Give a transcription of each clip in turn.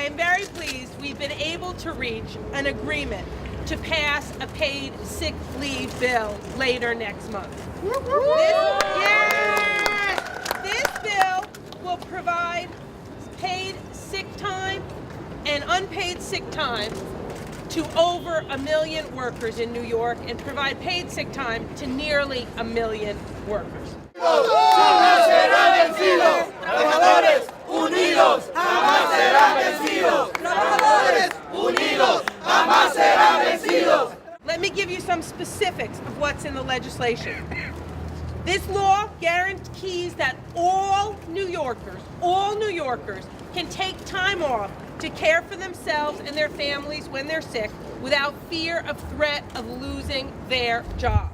am very pleased we've been able to reach an agreement to pass a paid sick leave bill later next month. This bill will provide paid sick time and unpaid sick time to over 1 million workers in New York and provide paid sick time to nearly 1 million workers. Jamás serán vencidos. Trabajadores unidos jamás serán vencidos. Trabajadores unidos jamás serán vencidos. Let me give you some specifics of what's in the legislation. This law guarantees that all New Yorkers can take time off to care for themselves and their families when they're sick without fear of threat of losing their job.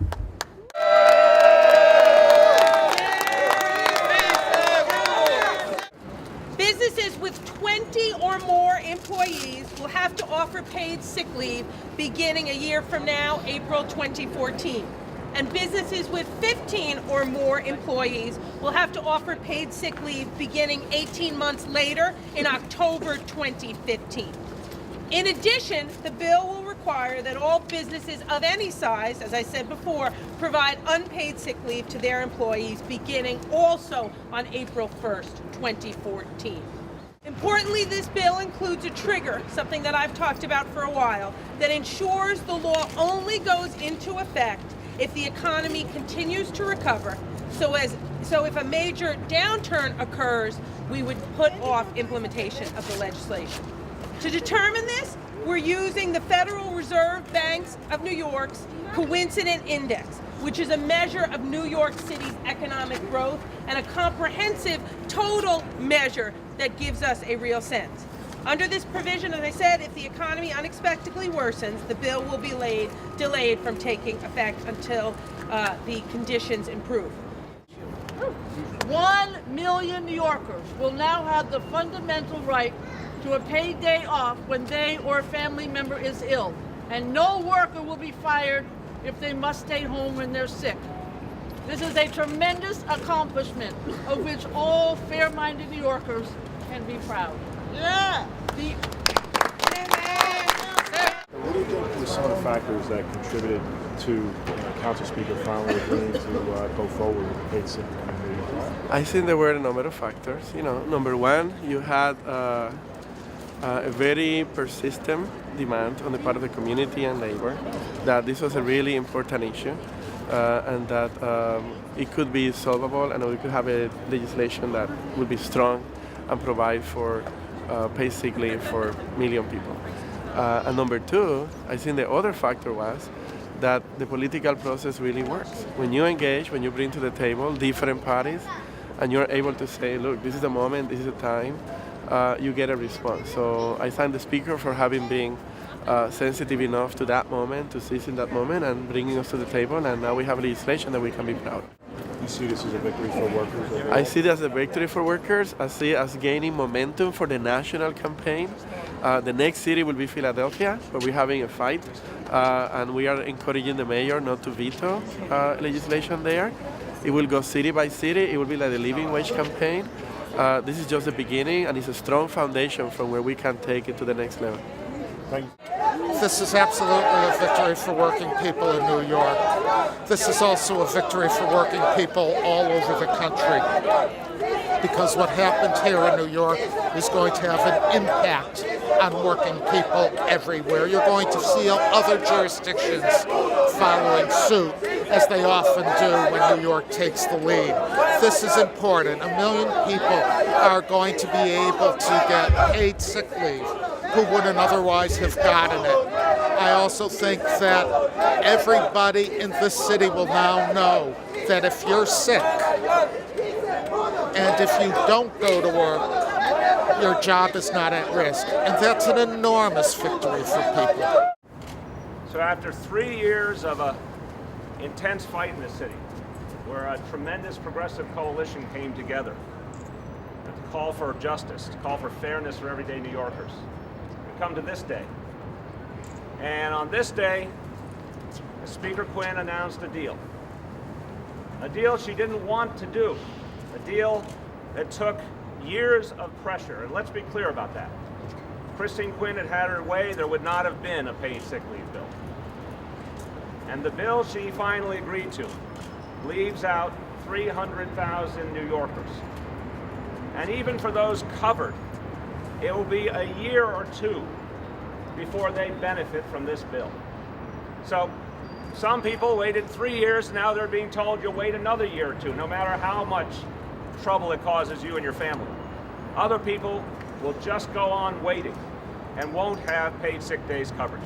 Businesses with 20 or more employees will have to offer paid sick leave beginning a year from now, April 2014. And businesses with 15 or more employees will have to offer paid sick leave beginning 18 months later in October 2015. In addition, the bill will require that all businesses of any size, as I said before, provide unpaid sick leave to their employees beginning also on April 1st, 2014. Importantly, this bill includes a trigger, something that I've talked about for a while, that ensures the law only goes into effect if the economy continues to recover. So if a major downturn occurs, we would put off implementation of the legislation. To determine this, we're using the Federal Reserve Banks of New York's Coincident Index, which is a measure of New York City's economic growth and a comprehensive total measure that gives us a real sense. Under this provision, as I said, if the economy unexpectedly worsens, the bill will be delayed from taking effect until the conditions improve. 1 million New Yorkers will now have the fundamental right to a paid day off when they or a family member is ill, and no worker will be fired if they must stay home when they're sick. This is a tremendous accomplishment of which all fair-minded New Yorkers can be proud. Yeah. What do you think were some of the factors that contributed to Council Speaker finally agreeing to go forward with the paid sick leave? I think there were a number of factors. Number one, you had a very persistent demand on the part of the community and labor that this was a really important issue and that it could be solvable and we could have a legislation that would be strong and provide for paid sick leave for 1 million people. And number two, I think the other factor was that the political process really works. When you engage, when you bring to the table different parties, and you're able to say, look, this is the moment, this is the time, you get a response. So I thank the Speaker for having been sensitive enough to that moment, to seize in that moment and bringing us to the table, and now we have legislation that we can be proud of. You see this as a victory for workers overall? I see it as a victory for workers. I see it as gaining momentum for the national campaign. The next city will be Philadelphia, where we're having a fight, and we are encouraging the mayor not to veto legislation there. It will go city by city. It will be like the living wage campaign. This is just the beginning, and it's a strong foundation from where we can take it to the next level. Thank you. This is absolutely a victory for working people in New York. This is also a victory for working people all over the country, because what happened here in New York is going to have an impact on working people everywhere. You're going to see other jurisdictions following suit, as they often do when New York takes the lead. This is important. 1 million people are going to be able to get paid sick leave who wouldn't otherwise have gotten it. I also think that everybody in this city will now know that if you're sick and if you don't go to work, your job is not at risk. And that's an enormous victory for people. So after 3 years of an intense fight in the city, where a tremendous progressive coalition came together to call for justice, to call for fairness for everyday New Yorkers, we come to this day. And on this day, Speaker Quinn announced a deal she didn't want to do, a deal that took years of pressure. And let's be clear about that. Christine Quinn had had her way, there would not have been a paid sick leave bill. And the bill she finally agreed to leaves out 300,000 New Yorkers. And even for those covered, it will be a year or two before they benefit from this bill. So some people waited 3 years, now they're being told you'll wait another year or two, no matter how much trouble it causes you and your family. Other people will just go on waiting and won't have paid sick days coverage.